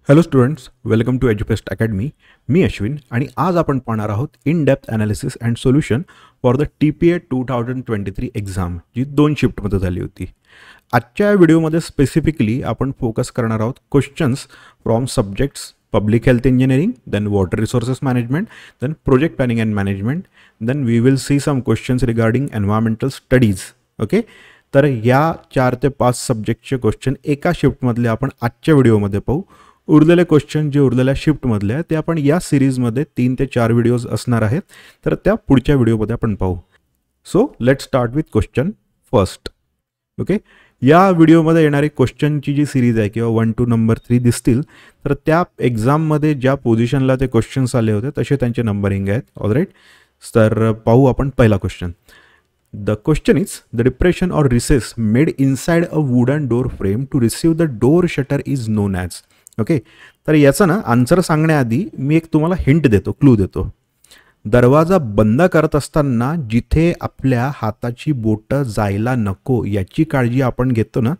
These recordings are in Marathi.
हॅलो स्टुडंट्स, वेलकम टू एज्युपेस्ट अकॅडमी. मी अश्विन आणि आज आपण पाहणार आहोत in depth analysis and solution for the TPA 2023 exam, जी 2 शिफ्टमध्ये झाली होती. आजच्या व्हिडिओमध्ये स्पेसिफिकली आपण फोकस करणार आहोत questions from subjects public health engineering, then water resources management, then project planning and management, then we will see some questions regarding environmental studies. Okay, तर या 4 ते 5 सब्जेक्टचे क्वेश्चन एका शिफ्टमधले आपण आजच्या व्हिडिओमध्ये पाहू. उरलेले क्वेश्चन जे उरलेल्या शिफ्टमधले आहेत ते आपण या सिरीजमध्ये 3 ते 4 व्हिडिओज असणार आहेत, तर त्या पुढच्या व्हिडिओमध्ये आपण पाहू. So let start with question first. Okay, या व्हिडिओमध्ये येणारी क्वेश्चनची जी सिरीज आहे किंवा 1 to नंबर 3 दिसतील, तर त्या एक्झाममध्ये ज्या पोझिशनला ते क्वेश्चन्स आले होते तसे त्यांचे नंबरिंग आहेत. ऑलराईट, तर पाहू आपण पहिला question. The question is, the depression or recess made inside a wooden door frame to receive the door shutter is known as. Okay, तर याचं ना आन्सर सांगण्याआधी मी एक तुम्हाला हिंट देतो, क्लू देतो. दरवाजा बंद करत असताना जिथे आपल्या हाताची बोटं जायला नको याची काळजी आपण घेतो ना,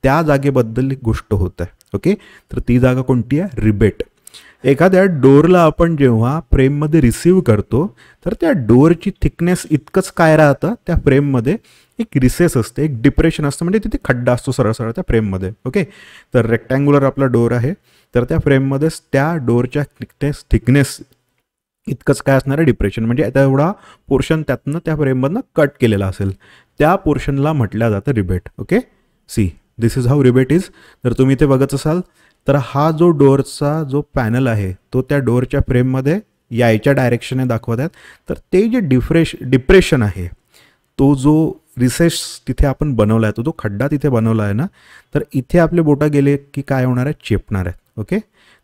त्या जागेबद्दल गोष्ट होत आहे. ओके, तर ती जागा कोणती आहे? रिबेट. एखाद्या डोअरला आपण जेव्हा फ्रेममध्ये रिसीव्ह करतो तर त्या डोअरची थिकनेस इतकंच काय राहतं, त्या फ्रेममध्ये एक रिसेस असते, एक डिप्रेशन असतं, म्हणजे तिथे खड्डा असतो सरळ सरळ त्या फ्रेममध्ये. ओके, तर रेक्टँग्युलर आपला डोअर आहे, तर त्या फ्रेममध्येच त्या डोअरच्या थिकनेस इतकंच काय असणार आहे? डिप्रेशन. म्हणजे तेवढा पोर्शन त्यातनं त्या फ्रेममधनं कट केलेला असेल, त्या पोर्शनला म्हटलं जातं rebate. Okay, see this is how rebate is. तर तुम्ही ते बघत असाल तर हा जो डोअरचा जो पॅनल आहे तो त्या डोअरच्या फ्रेममध्ये यायच्या डायरेक्शनने दाखवत आहेत. तर ते जे डिप्रेशन आहे, तो जो रिसेस तिथे आपण बनवला आहे, तो जो खड्डा तिथे बनवला आहे ना, तर इथे आपले बोटं गेले की काय होणार आहे? चेपणार आहेत. ओके,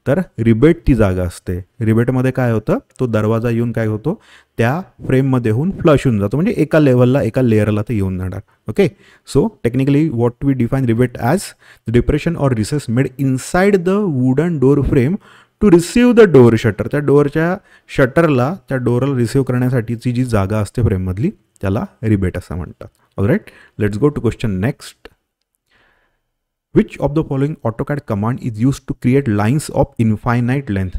तर रिबेट ती जागा असते. रिबेटमध्ये काय होतं, तो दरवाजा येऊन काय होतो, त्या फ्रेममध्ये होऊन फ्लश होऊन जातो, म्हणजे एका लेवलला, एका लेअरला ते येऊन जाणार. Okay, so technically what we define rebate as the depression or recess made inside the wooden door frame to receive the door shutter. त्या डोअरच्या शटरला, त्या डोअरला रिसीव्ह करण्यासाठीची जी जागा असते फ्रेममधली, त्याला रिबेट असं म्हणतात. Alright, let's go to question next. Which of the following AutoCAD command is used to create lines of infinite length?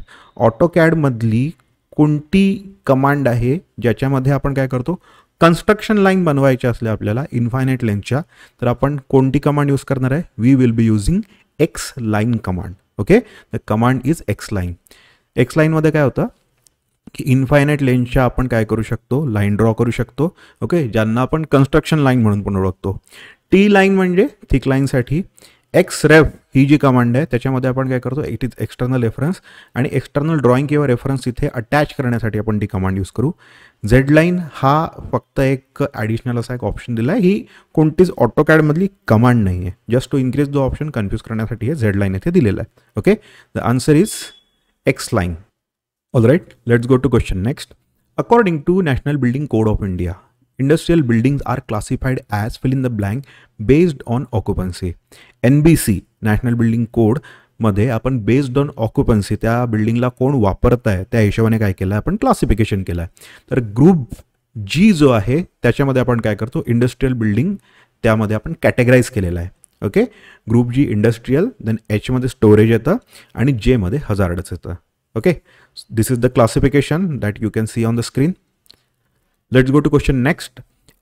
AutoCAD मधली कोणती कमांड आहे ज्याच्यामध्ये आपण काय करतो, कन्स्ट्रक्शन लाईन बनवायच्या असल्या आपल्याला इन्फायनाईट लेंथच्या, तर आपण कोणती कमांड यूज करणार आहे? We will be using X line command. Okay, the command is X line. X लाईनमध्ये काय होतं की इन्फायनाईट लेंथच्या आपण काय करू शकतो? लाईन ड्रॉ करू शकतो. ओके, ज्यांना आपण कन्स्ट्रक्शन लाईन म्हणून पण ओळखतो. टी लाईन म्हणजे थिक लाईनसाठी. एक्स रेफ ही जी कमांड आहे त्याच्यामध्ये आपण काय करतो, इट इज एक्सटर्नल रेफरन्स, आणि एक्सटर्नल ड्रॉइंग किंवा रेफरन्स इथे अटॅच करण्यासाठी आपण ती कमांड यूज करू. झेड लाईन हा फक्त एक ॲडिशनल असा एक ऑप्शन दिला आहे, ही कोणतीच ऑटोकॅडमधली कमांड नाही आहे, just to increase the option confuse करण्यासाठी हे झेड लाईन इथे दिलेलं आहे. Okay, the answer is X line. Alright, let's go to question next. According to national building code of India, industrial buildings are classified as fill in the blank based on occupancy. NBC national building code मध्ये आपण बेस्ड ऑन ऑक्युपन्सी, त्या बिल्डिंगला कोण वापरत आहे त्या हिशोबाने काय केलं आहे, आपण क्लासिफिकेशन केलं आहे. तर ग्रुप जी जो आहे त्याच्यामध्ये आपण काय करतो, इंडस्ट्रियल बिल्डिंग, त्यामध्ये आपण कॅटेगराईज केलेलं आहे. ओके, ग्रुप जी इंडस्ट्रियल, देन एचमध्ये स्टोरेज येतं आणि जेमध्ये हजार्डच येतं. Okay, this is the classification that you can see on the screen. Let's go to question next.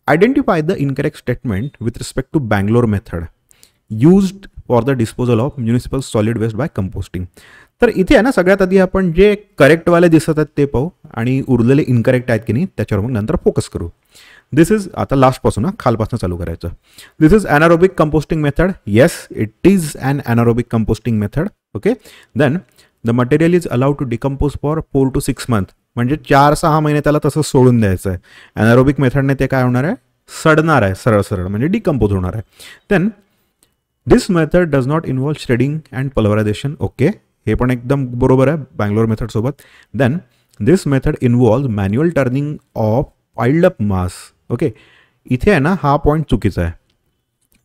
Identify the incorrect statement with respect to Bangalore method used for the disposal of municipal solid waste by composting. तर इथे आहे ना, सगळ्यात आधी आपण जे करेक्टवाले दिसत आहेत ते पाहू आणि उरलेले इनकरेक्ट आहेत की नाही त्याच्यावर मग नंतर फोकस करू. दिस इज, आता लास्टपासून खालपासून चालू करायचं. दिस is anaerobic composting method. Yes, it is an anaerobic composting method. Okay, then the material is allowed to decompose for 4 to 6 months. म्हणजे 4-6 महिने त्याला तसं सोडून द्यायचं आहे. ॲनारोबिक मेथडने ते काय होणार आहे? सडणार आहे, सरळ सरळ, म्हणजे डिकम्पोज होणार आहे. Then this method does not involve shredding and pulverisation. Okay, हे पण एकदम बरोबर आहे बँगलोर मेथडसोबत. Then this method involve manual turning of piled up mass. Okay, इथे आहे ना हा पॉईंट चुकीचा आहे.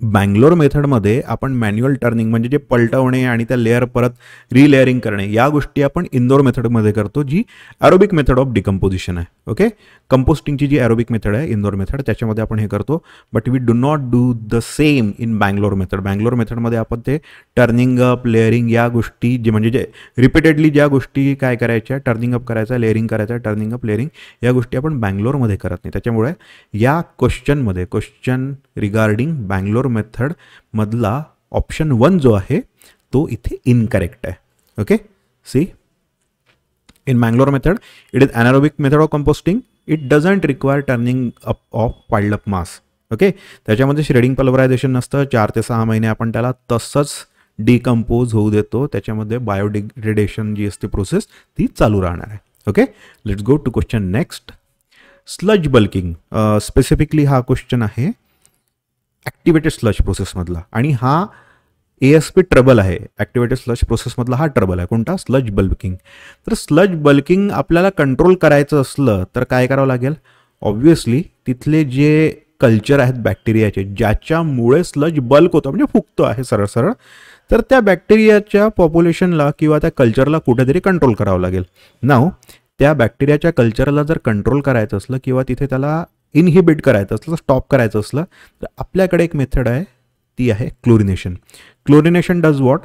बँगलोर मेथडमध्ये आपण मॅन्युअल टर्निंग म्हणजे जे पलटवणे आणि त्या लेअर परत रिलेअरिंग करणे या गोष्टी आपण इंदोर मेथडमध्ये करतो, जी ॲरोबिक मेथड ऑफ डिकम्पोजिशन आहे. ओके, कंपोस्टिंगची जी ॲरोबिक मेथड आहे इंदोर मेथड त्याच्यामध्ये आपण हे करतो. But we do not do the same in Bangalore method. Bangalore मेथडमध्ये आपण ते टर्निंग अप लेअरिंग या गोष्टी जे म्हणजे जे रिपीटेडली ज्या गोष्टी काय करायच्या, टर्निंग अप करायचा, लेअरिंग करायचा, टर्निंग अप लेअरिंग या गोष्टी आपण बँगलोरमध्ये करत नाही. त्याच्यामुळे या क्वेश्चनमध्ये क्वेश्चन रिगार्डिंग बँगलोर मेथड मधला ऑप्शन 1 जो आहे तो इथे इनकरेक्ट आहे. Okay, see in Bangalore method it is anaerobic method of composting. It doesn't require turning up of piled up mass. Okay, त्याच्यामध्ये श्रेडिंग पल्वरायझेशन नसतं. 4 ते 6 महिने आपण त्याला तसंच डिकम्पोज होऊ देतो. त्याच्यामध्ये बायोडिग्रेडेशन जी असते प्रोसेस ती चालू राहणार आहे. Okay, let's go to question next. Sludge bulking, specifically हा क्वेश्चन आहे ॲक्टिवेटेड स्लज प्रोसेसमधला आणि हा ASP ट्रबल आहे. ॲक्टिवेटेड स्लज प्रोसेसमधला हा ट्रबल आहे. कोणता? Sludge bulking. तर स्लज बल्किंग आपल्याला कंट्रोल करायचं असलं तर काय करावं लागेल? ऑब्व्हियसली तिथले जे कल्चर आहेत बॅक्टेरियाचे ज्याच्यामुळे स्लज बल्क होतं म्हणजे फुगतो आहे सरळ सरळ, तर त्या बॅक्टेरियाच्या पॉप्युलेशनला किंवा त्या कल्चरला कुठेतरी कंट्रोल करावं लागेल. नाव त्या बॅक्टेरियाच्या कल्चरला जर कंट्रोल करायचं असलं किंवा तिथे त्याला इनहिबिट करायचं असलं, स्टॉप करायचं असलं तर आपल्याकडे एक मेथड आहे, ती आहे क्लोरिनेशन. Chlorination does what?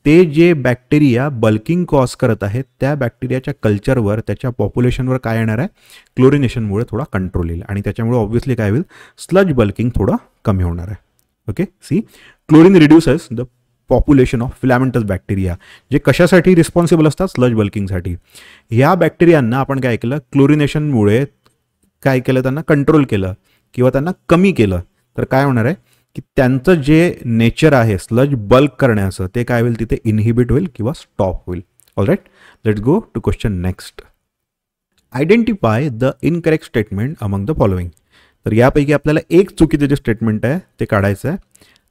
ते जे बॅक्टेरिया बल्किंग कॉज करत आहेत त्या बॅक्टेरियाच्या कल्चरवर त्याच्या पॉप्युलेशनवर काय येणार आहे? क्लोरिनेशनमुळे थोडा कंट्रोल येईल आणि त्याच्यामुळे ऑब्व्हियसली काय होईल? स्लज बल्किंग थोडं कमी होणार आहे. Okay, see chlorine reduces the population of filamentous bacteria, जे कशासाठी रिस्पॉन्सिबल असतात? स्लज बल्किंगसाठी. ह्या बॅक्टेरियांना आपण काय केलं? क्लोरिनेशनमुळे काय केलं? त्यांना कंट्रोल केलं किंवा त्यांना कमी केलं तर काय होणार आहे की त्यांचं जे नेचर आहे स्लज बल्क करण्याचं ते काय होईल? तिथे इनहिबिट होईल किंवा स्टॉप होईल. Alright, let's go to question next. Identify the incorrect statement among the following. तर यापैकी आपल्याला एक चुकीचं जे स्टेटमेंट आहे ते काढायचं आहे.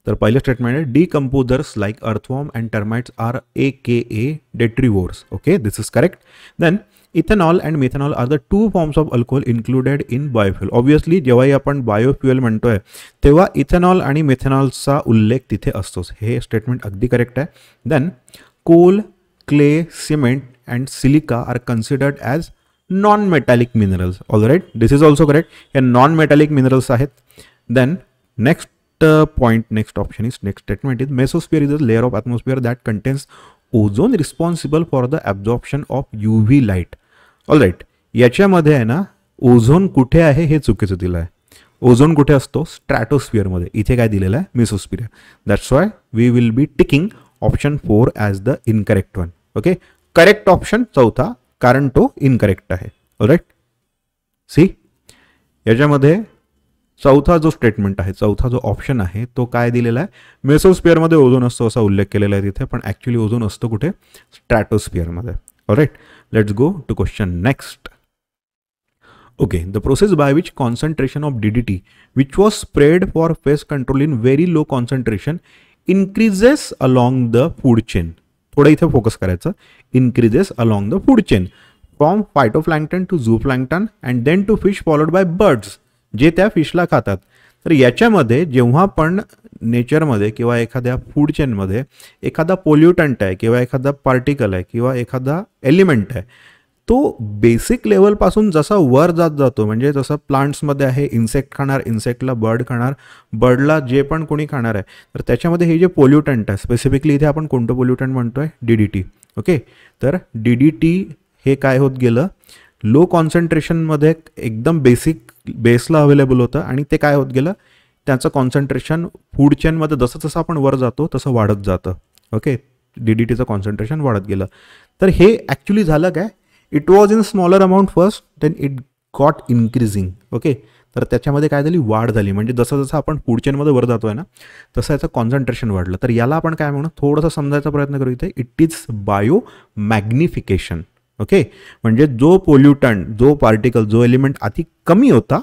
तर पहिलं स्टेटमेंट आहे decomposers like earthworm and termites are AKA detritivores. Okay, this is correct. Then ethanol and methanol are the 2 forms of alcohol included in biofuel. Obviously जेव्हाही आपण बायोफ्युएल म्हणतोय तेव्हा इथेनॉल आणि मिथेनॉलचा उल्लेख तिथे असतोच. हे स्टेटमेंट अगदी करेक्ट आहे. Then coal, clay, cement and silica are considered as non metallic minerals. Alright, this is also correct. हे नॉन मेटॅलिक मिनरल्स आहेत. Then next point, next option is, next statement is mesosphere is a layer of atmosphere that contains ozone responsible for the absorption of UV light. All right, याच्यामध्ये आहे ना ओझोन कुठे आहे हे चुकीचं दिलं आहे. ओझोन कुठे असतो? स्ट्रॅटोस्फिअरमध्ये. इथे काय दिलेलं आहे? Mesosphere. That's why we will be ticking option 4 as the incorrect one. Okay, correct option चौथा कारण तो इनकरेक्ट आहे. ऑलराईट, सी याच्यामध्ये चौथा जो स्टेटमेंट आहे, चौथा जो ऑप्शन आहे तो काय दिलेला आहे? मेसोस्फिअरमध्ये ओझोन असतो असा उल्लेख केलेला आहे तिथे, पण ॲक्च्युली ओझोन असतो कुठे? स्ट्रॅटोस्फिअरमध्ये. Alright, let's go to question next. Okay, the process by which concentration of DDT which was spread for pest control in very low concentration increases along the food chain. थोडं इथे फोकस करायचं. Increases along the food chain from phytoplankton to zooplankton and then to fish followed by birds, जे त्या फिशला खातात. तर याच्यामध्ये जेव्हा पण नेचरमध्ये किंवा एखाद्या फूड चेनमध्ये एखादा पोल्युटंट आहे किंवा एखादा पार्टिकल आहे किंवा एखादा एलिमेंट आहे, तो बेसिक लेवलपासून जसा वर जात जातो, म्हणजे जसं प्लांट्समध्ये आहे इन्सेक्ट खाणार, इन्सेक्टला बर्ड खाणार, बर्डला जे पण कोणी खाणार आहे, तर त्याच्यामध्ये हे जे पोल्युटंट आहे, स्पेसिफिकली इथे आपण कोणतं पोल्युटंट म्हणतोय? DDT. ओके, तर DDT हे काय होत गेलं? लो कॉन्सन्ट्रेशनमध्ये एकदम बेसला अवेलेबल होतं आणि ते काय होत गेलं? त्याचं कॉन्सन्ट्रेशन फूड चेनमध्ये जसं जसं आपण वर जातो तसं वाढत जातं. ओके, DDTचं कॉन्सन्ट्रेशन वाढत गेलं. तर हे ॲक्च्युली झालं काय? It was in smaller amount first, then it got increasing. Okay, तर त्याच्यामध्ये काय झाली? वाढ झाली. म्हणजे जसं जसं आपण फूड चेनमध्ये वर जातोय ना तसं याचं कॉन्सन्ट्रेशन वाढलं. तर याला आपण काय म्हणू? थोडंसं समजायचा प्रयत्न करू इथे. It is bio magnification. Okay, म्हणजे जो पोल्युटंट, जो पार्टिकल, जो एलिमेंट आधी कमी होता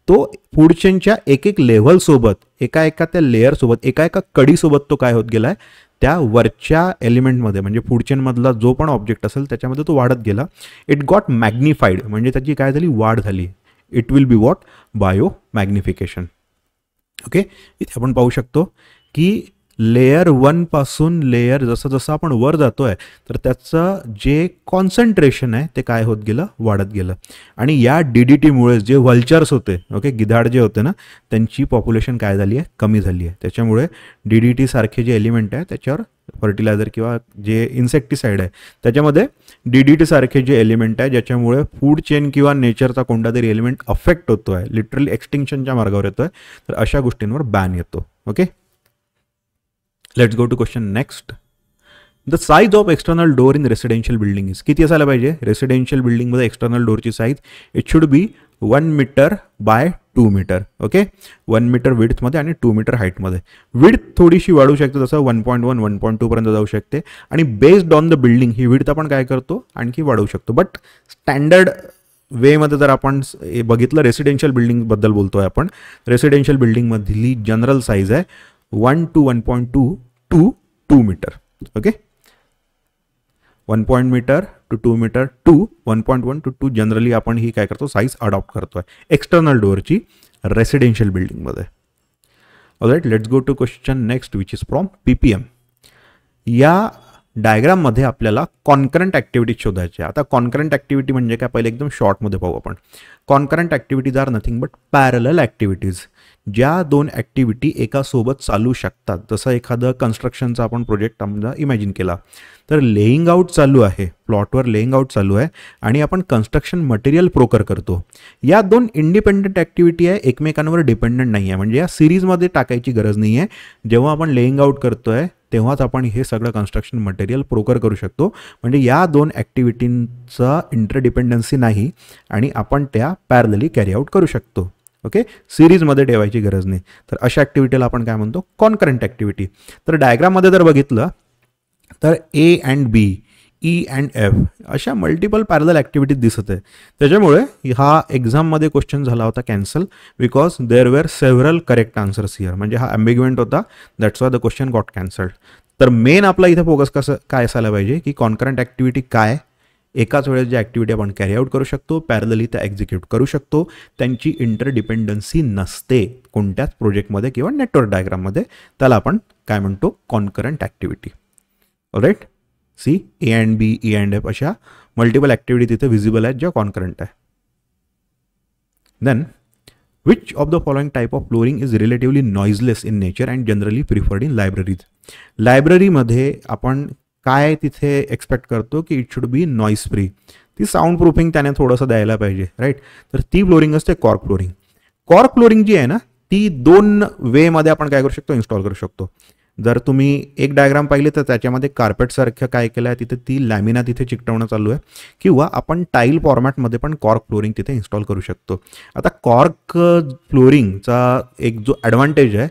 तो फूड चेनच्या एक एक लेव्हलसोबत, एका एका त्या लेअरसोबत, एका एका कडीसोबत तो काय होत गेला आहे? त्या वरच्या एलिमेंटमध्ये म्हणजे फूड चेनमधला जो पण ऑब्जेक्ट असेल त्याच्यामध्ये तो वाढत गेला. इट गॉट मॅग्निफाईड, म्हणजे त्याची काय झाली? वाढ झाली. It will be what? Bio magnification. Okay, इथे आपण पाहू शकतो की लेयर 1 पासून लेयर जसं जसं आपण वर जातोय तर त्याचं जे कॉन्सन्ट्रेशन आहे ते काय होत गेलं, वाढत गेलं. आणि या DDTमुळे जे व्हल्चर्स होते, ओके, गिधाड जे होते ना, त्यांची पॉप्युलेशन काय झाली आहे, कमी झाली आहे. त्याच्यामुळे DDT सारखे जे एलिमेंट आहे त्याच्यावर फर्टिलायझर किंवा जे इन्सेक्टिसाइड आहे त्याच्यामध्ये DDT सारखे जे एलिमेंट आहे ज्याच्यामुळे फूड चेन किंवा नेचरचा कोणता तरी एलिमेंट अफेक्ट होतो आहे, लिटरली एक्सटिंक्शनच्या मार्गावर येतो आहे, तर अशा गोष्टींवर बॅन येतो. Okay, let's go to question next. The size of external door in residential building is, किती असायला पाहिजे रेसिडेन्शियल बिल्डिंगमध्ये एक्सटर्नल डोरची size? It should be 1 metre by 2 metre. Okay, 1 metre विड्थमध्ये आणि 2 मीटर हाईटमध्ये. विड्थ थोडीशी वाढू शकते, जसं 1.1 1.2 पर्यंत जाऊ शकते. आणि based on the building he width आपण काय करतो, आणखी वाढवू शकतो. बट स्टँडर्ड वेमध्ये जर आपण बघितलं, रेसिडेन्शियल बिल्डिंगबद्दल बोलतोय आपण, रेसिडेन्शियल बिल्डिंगमधली जनरल साईज आहे 1 to 1.2 to 2 metre. Okay, 1 metre to 2 metre to 1.1 to 2 generally आपण ही काय करतो, साईज अडॉप्ट करतोय एक्सटर्नल डोअरची रेसिडेन्शियल बिल्डिंगमध्ये. Alright, let's go to question next which is from PPM. या डायग्राममध्ये आपल्याला कॉन्करंट ॲक्टिव्हिटीज शोधायचे. आता कॉन्करंट ॲक्टिव्हिटी म्हणजे काय, पहिले एकदम शॉर्टमध्ये पाहू आपण. Concurrent activities are nothing but parallel activities, ज्या दोन ॲक्टिव्हिटी एकासोबत चालू शकतात. जसं एखादं कन्स्ट्रक्शनचा आपण प्रोजेक्ट समजा इमॅजिन केला, तर लेईंग आउट चालू आहे, प्लॉटवर लेईंग आउट चालू आहे आणि आपण कन्स्ट्रक्शन मटेरियल प्रोकर करतो. या दोन इंडिपेंडंट ॲक्टिव्हिटी आहे, एकमेकांवर डिपेंडंट नाही आहे, म्हणजे या सिरीजमध्ये टाकायची गरज नाही आहे. जेव्हा आपण लेईंग आउट करतोय तेव्हाच आपण हे सगळं कन्स्ट्रक्शन मटेरियल प्रोकर करू शकतो. म्हणजे या दोन ॲक्टिव्हिटींचा इंटरडिपेंडन्सी नाही आणि आपण त्या पॅरलली कॅरी आउट करू शकतो. ओके, सिरीजमध्ये ठेवायची गरज नाही. तर अशा ॲक्टिव्हिटीला आपण काय म्हणतो, कॉन्करंट ॲक्टिव्हिटी. तर डायग्राममध्ये जर बघितलं तर A and B, E and F अशा मल्टिपल पॅरलल ॲक्टिव्हिटीज दिसत आहे. त्याच्यामुळे हा एक्झाममध्ये क्वेश्चन झाला होता cancel, because there were several correct answers here. म्हणजे हा ॲम्बिग्युएंट होता, that's why the question got cancelled. तर मेन आपला इथे फोकस कसं काय असायला पाहिजे की कॉन्करंट ॲक्टिव्हिटी काय, एकाच वेळेस जी ॲक्टिव्हिटी आपण कॅरी आउट करू शकतो, पॅरलली त्या एक्झिक्यूट करू शकतो, त्यांची इंटरडिपेंडन्सी नसते कोणत्याच प्रोजेक्टमध्ये किंवा नेटवर्क डायग्राममध्ये, त्याला आपण काय म्हणतो, concurrent activity. Alright, see A and B, E and F अशा मल्टिपल ॲक्टिव्हिटी तिथे विजिबल आहेत ज्या कॉन्करंट आहे. Then which of the following type of flooring is relatively noiseless in nature and generally preferred in libraries. लायब्ररीमध्ये आपण काय तिथे एक्सपेक्ट करतो की it should be noise free, ती साऊंड प्रूफिंग त्याने थोडंसं द्यायला पाहिजे, राईट. तर ती फ्लोरिंग असते कॉर्क फ्लोरिंग. कॉर्क फ्लोरिंग जी आहे ना, ती 2 वेमध्ये आपण काय करू शकतो, इन्स्टॉल करू शकतो. जर तुम्ही एक डायग्राम पाहिली तर त्याच्यामध्ये कार्पेटसारखं काय केलं आहे, तिथे ती लॅमिना तिथे चिकटवणं चालू आहे, किंवा आपण टाईल फॉर्मॅटमध्ये पण कॉर्क फ्लोरिंग तिथे इन्स्टॉल करू शकतो. आता कॉर्क फ्लोरिंगचा एक जो ॲडव्हान्टेज आहे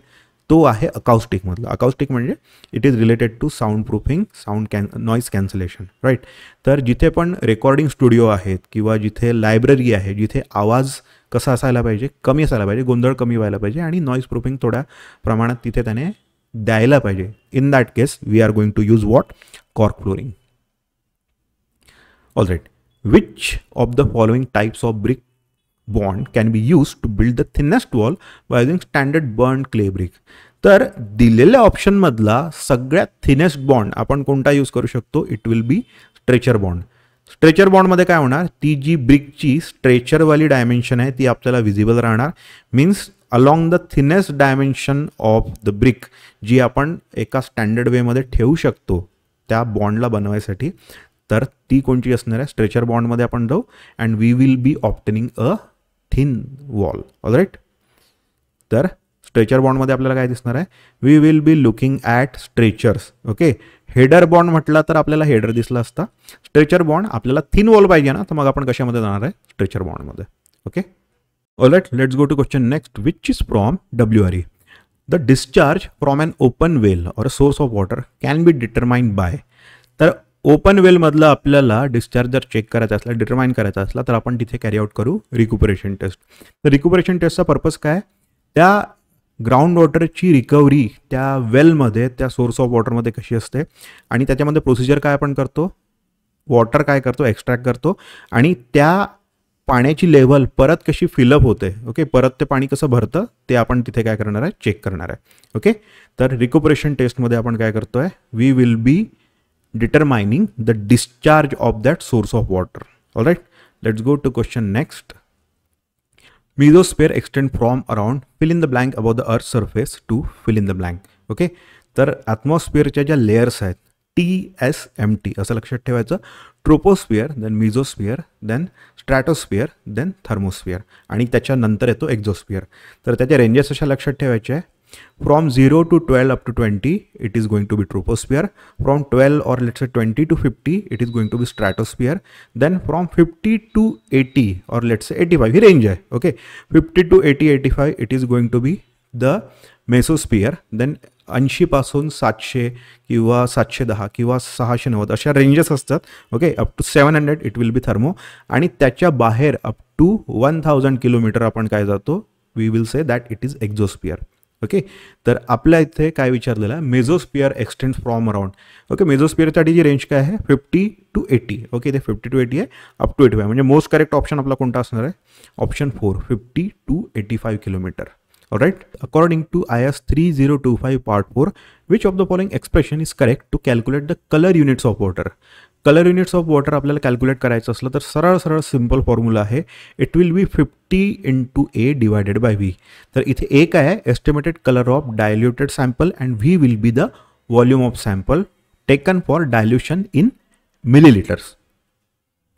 तो आहे अकाउस्टिकमधला. अकाउस्टिक म्हणजे it is related to sound proofing, noise cancellation, right. तर जिथे पण रेकॉर्डिंग स्टुडिओ आहेत किंवा जिथे लायब्ररी आहे, जिथे आवाज कसा असायला पाहिजे, कमी असायला पाहिजे, गोंधळ कमी व्हायला पाहिजे आणि नॉईज प्रूफिंग थोड्या प्रमाणात तिथे त्याने द्यायला पाहिजे. In that case we are going to use what, cork flooring. Alright, which of the following types of brick bond can be use to build the thinnest wall by using standard burn clay brick. तर दिलेल्या ऑप्शनमधला सगळ्यात थिनेस्ट बॉन्ड आपण कोणता यूज करू शकतो, it will be stretcher bond. Stretcher बॉन्डमध्ये काय होणार, ती जी ब्रिकची स्ट्रेचरवाली डायमेन्शन आहे ती आपल्याला विजिबल राहणार. Means along the thinnest dimension of the brick जी आपण एका स्टँडर्ड वेमध्ये ठेवू शकतो त्या बॉन्डला बनवायसाठी, तर ती कोणती असणार आहे, स्ट्रेचर बॉन्डमध्ये आपण जाऊ and we will be obtaining a thin wall. Alright, तर स्ट्रेचर बॉन्डमध्ये आपल्याला काय दिसणार आहे, we will be looking at stretchers. Okay, header bond म्हटला तर आपल्याला हेडर दिसला असता. स्ट्रेचर बॉन्ड आपल्याला थिन वॉल पाहिजे ना, तर मग आपण कशामध्ये जाणार आहे, स्ट्रेचर बॉन्डमध्ये. Okay, alright, let's go to question next which is from WRE. The discharge from an open well or a source of water can be determined by. तर ओपन वेलमधलं आपल्याला डिस्चार्ज जर चेक करायचा असला, डिटरमाइन करायचा असला, तर आपण तिथे कॅरी आउट करू रिक्युपरेशन टेस्ट. तर रिक्युपरेशन टेस्टचा पर्पज काय, त्या ग्राउंड वॉटरची रिकव्हरी त्या वेलमध्ये, त्या सोर्स ऑफ वॉटरमध्ये कशी असते आणि त्याच्यामध्ये प्रोसिजर काय आपण करतो, वॉटर काय करतो, एक्स्ट्रॅक्ट करतो आणि त्या पाण्याची लेवल परत कशी फिलअप होते, ओके, परत ते पाणी कसं भरतं ते आपण तिथे काय करणार आहे, चेक करणार आहे. ओके, तर रिक्युपरेशन टेस्टमध्ये आपण काय करतोय, we will be determining the discharge of that source of water. Alright, let's go to question next. Mesosphere extend from around fill in the blank above the earth's surface to fill in the blank. Okay, तर ॲटमॉस्फिअरच्या ज्या लेयर्स आहेत TSMT असं लक्षात ठेवायचं. ट्रोपोस्फिअर, देन मिझोस्फिअर, देन स्ट्रॅटोस्फिअर, देन थर्मोस्फिअर आणि त्याच्यानंतर येतो एक्झोस्फिअर. तर त्याच्या रेंजेस अशा लक्षात ठेवायच्या आहे. From 0 to 12 up to 20, it is going to be troposphere. From 12 or let's say 20 to 50, it is going to be stratosphere. Then from 50 to 80 or let's say 85, ही रेंज आहे. Okay, 50 to 80, 85, it is going to be the mesosphere. Then 80 पासून 700 किंवा 710 किंवा 690 अशा रेंजेस असतात. Okay, up to 700 it will be thermo. आणि त्याच्या बाहेर अप टू 1000 किलोमीटर आपण काय जातो, we will say that it is exosphere. Okay, तर आपल्या इथे काय विचारलेलं आहे, mesosphere extend from around. Okay, मेझोस्फिअरसाठी जी रेंज काय आहे 50 to 80. ओके, ते 50 to 80 आहे, अप टू 85 म्हणजे मोस्ट करेक्ट ऑप्शन आपला कोणता असणार आहे, option 4, 50 to 85 kilometre. Alright, according to IS 3025 part 4, which of the following expression is correct to calculate the colour units of water. Colour units of water आपल्याला कॅल्क्युलेट करायचं असलं तर सरळ सरळ सिम्पल फॉर्म्युला आहे, it will be 50 into A divided by V. तर इथे A काय आहे, estimated colour of diluted sample and V will be the volume of sample taken for dilution in millilitres.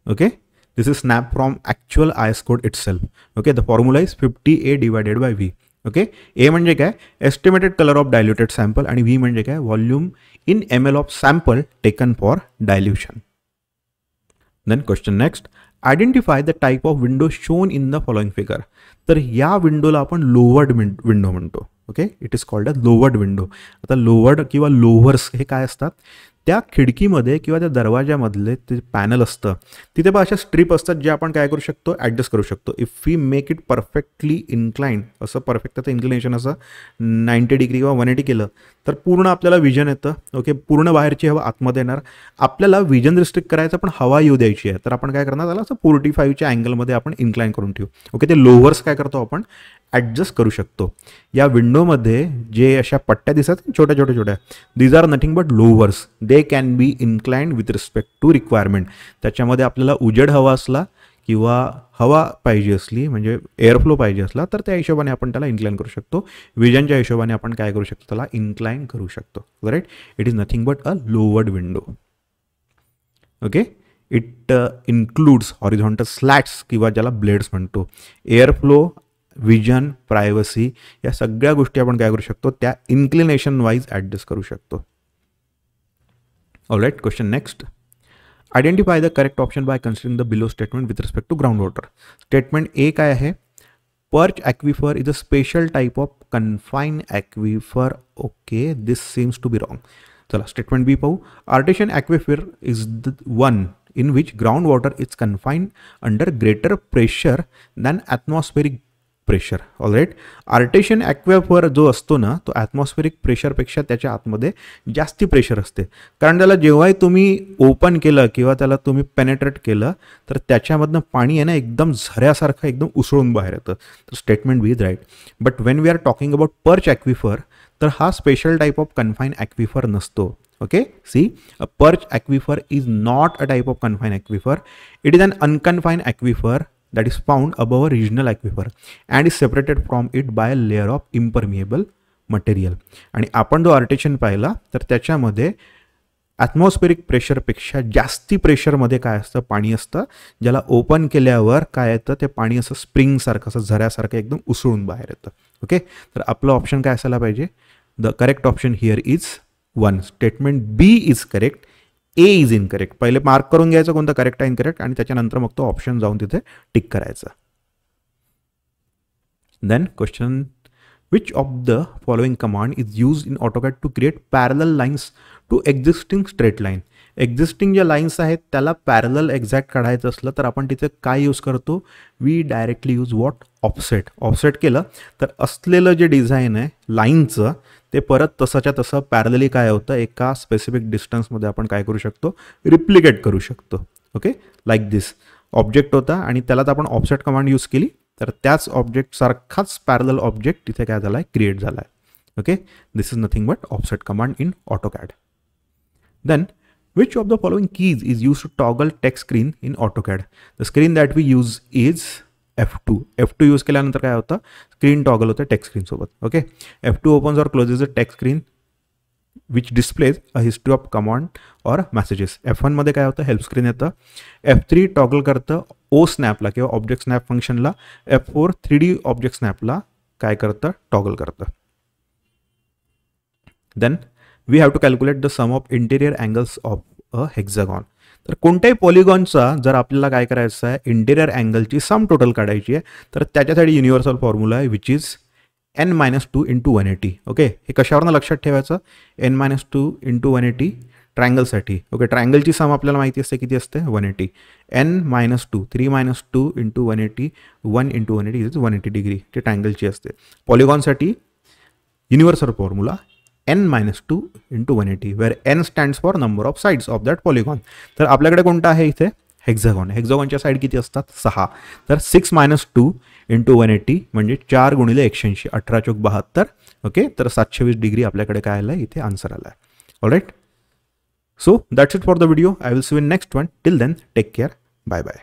Okay, this is snap from actual IS code itself. Okay, the formula is 50A divided by V. Okay, A म्हणजे काय, estimated colour of diluted sample आणि व्ही म्हणजे काय, volume in ml of sample taken for dilution. Then question next, identify the type of window shown in the following figure. तर या विंडोला आपण लोवर्ड विंडो म्हणतो. Okay, it is called a louvred window. आता लोवर्ड किंवा लोव्हर्स हे काय असतात, त्या खिडकीमध्ये किंवा त्या दरवाजामधले ते पॅनल असतं तिथे पण अशा स्ट्रीप असतात जे आपण काय करू शकतो, ॲडजस्ट करू शकतो. If we make it perfectly inclined, असं परफेक्ट त्याचं इन्क्लिनेशन असं 90 डिग्री किंवा 180 केलं तर पूर्ण आपल्याला विजन येतं. ओके, पूर्ण बाहेरची हवा आतमध्ये येणार. आपल्याला विजन रिस्ट्रिक्ट करायचं पण हवा येऊ द्यायची आहे, तर आपण काय करणार, त्याला असं 45च्या अँगलमध्ये आपण इन्क्लाइन करून ठेवू. ओके, ते लोव्हर्स काय करतो आपण, ॲडजस्ट करू शकतो. या विंडोमध्ये जे अशा पट्ट्या दिसतात छोट्या छोट्या छोट्या, these are nothing but louvres. They can be inclined with respect to requirement. त्याच्यामध्ये आपल्याला उजेड हवा असला किंवा हवा पाहिजे असली म्हणजे एअरफ्लो पाहिजे असला तर त्या हिशोबाने आपण त्याला इन्क्लाइन करू शकतो. विजनच्या हिशोबाने आपण काय करू शकतो, त्याला इन्क्लाइन करू शकतो. Right, it is nothing but a louvred window. Okay, it includes horizontal slats किंवा ज्याला ब्लेड्स म्हणतो. एअरफ्लो, विजन, प्रायव्हसी या सगळ्या गोष्टी आपण काय करू शकतो, त्या इन्क्लिनेशन वाईज ॲडजस्ट करू शकतो. Alright, question next, identify the correct option by considering the below statement with respect to ground water. Statement A काय आहे, perch aquifer is a special type of confine aquifer. Okay, this seems to be wrong. चला स्टेटमेंट बी पाहू. Artesian aquifer is the one in which groundwater is confined under greater pressure than atmospheric pressure. Alright, artesian aquifer जो असतो ना तो ॲटमॉस्फेरिक प्रेशरपेक्षा त्याच्या आतमध्ये जास्ती प्रेशर असते, कारण त्याला जेव्हाही तुम्ही ओपन केलं किंवा त्याला तुम्ही पेनेट्रेट केलं तर त्याच्यामधनं पाणी आहे ना एकदम झऱ्यासारखं एकदम उसळून बाहेर येतं. तर statement B is right. But when we are talking about perch aquifer तर हा special type of confine aquifer नसतो. Okay, see, a perch aquifer is not a type of confined aquifer. It is an unconfined aquifer that is found above a regional aquifer and is separated from it by a layer of impermeable material. आणि आपण जो आर्टेशियन पाहिला तर त्याच्यामध्ये ॲटमॉस्फेरिक प्रेशरपेक्षा जास्ती प्रेशरमध्ये काय असतं, पाणी असतं, ज्याला ओपन केल्यावर काय येतं, ते पाणी असं स्प्रिंगसारखं असं झऱ्यासारखं एकदम उसळून बाहेर येतं. ओके, तर आपलं ऑप्शन काय असायला पाहिजे, the correct option here is 1. Statement B is correct, A is incorrect. पहिले मार्क करून घ्यायचं कोणतं करेक्ट आहे इनकरेक्ट आणि त्याच्यानंतर मग तो ऑप्शन जाऊन तिथे टिक करायचा. Then question, which of the following command is use in AutoCAD to create parallel lines to existing straight line. Existing ज्या लाईन्स आहेत त्याला पॅरलल एक्झॅक्ट काढायचं असलं तर आपण तिथे काय यूज करतो, we directly use what, offset. Offset केलं तर असलेलं जे डिझाईन आहे लाईनचं ते परत तसाच्या तसं पॅरलली काय होतं, एका स्पेसिफिक डिस्टन्समध्ये आपण काय करू शकतो, रिप्लिकेट करू शकतो. ओके, लाईक दिस. ऑब्जेक्ट होता आणि त्यालाच आपण ऑफसेट कमांड यूज केली, तर त्याच ऑब्जेक्ट सारखाच पॅरलल ऑब्जेक्ट तिथे काय झाला आहे, क्रिएट झाला आहे. Okay, this is nothing but offset command in AutoCAD. Then which of the following keys is used to toggle text screen in AutoCAD? The screen that we use is F2. F2 use केल्यानंतर काय होतं, स्क्रीन टॉगल होतं टेक्स्ट स्क्रीन सोबत. Okay, F2 opens or closes the text screen which displays a history of command or messages. F1 मध्ये काय होतं, हेल्प स्क्रीन येतं. F3 टॉगल करतं ओ स्नॅपला किंवा ऑब्जेक्ट स्नॅप फंक्शनला. F4 3D ऑब्जेक्ट स्नॅपला काय करतं, टॉगल करतं. Then we have to calculate the sum of interior angles of a hexagon. तर कोणत्याही पॉलिगॉनचा जर आपल्याला काय करायचं आहे, इंटेरियर अँगलची सम टोटल काढायची आहे, तर त्याच्यासाठी युनिव्हर्सल फॉर्म्युला आहे विच इज n-2 × 180. ओके, हे कशावरनं लक्षात ठेवायचं, n-2 × 180 ट्रायंगलसाठी. ओके, ट्रायंगलची सम आपल्याला माहिती असते किती असते, 180. n-2 3-2 × 180 1 × 180 इज 180 डिग्री, ते ट्रायंगलची असते. पॉलिगॉनसाठी universal formula n-2 × 180 where n stands for number of sides of that polygon. तर आपल्याकडे कोणता आहे इथे, हेक्झागॉन. हेक्झागॉनच्या साईड किती असतात, 6. तर 6-2 × 180 म्हणजे 4 × 180 18×72. ओके, तर 720 डिग्री आपल्याकडे काय आलं आहे, इथे आन्सर आला आहे. Alright, so that's it for the video. I will see you in next one. Till then take care. Bye bye.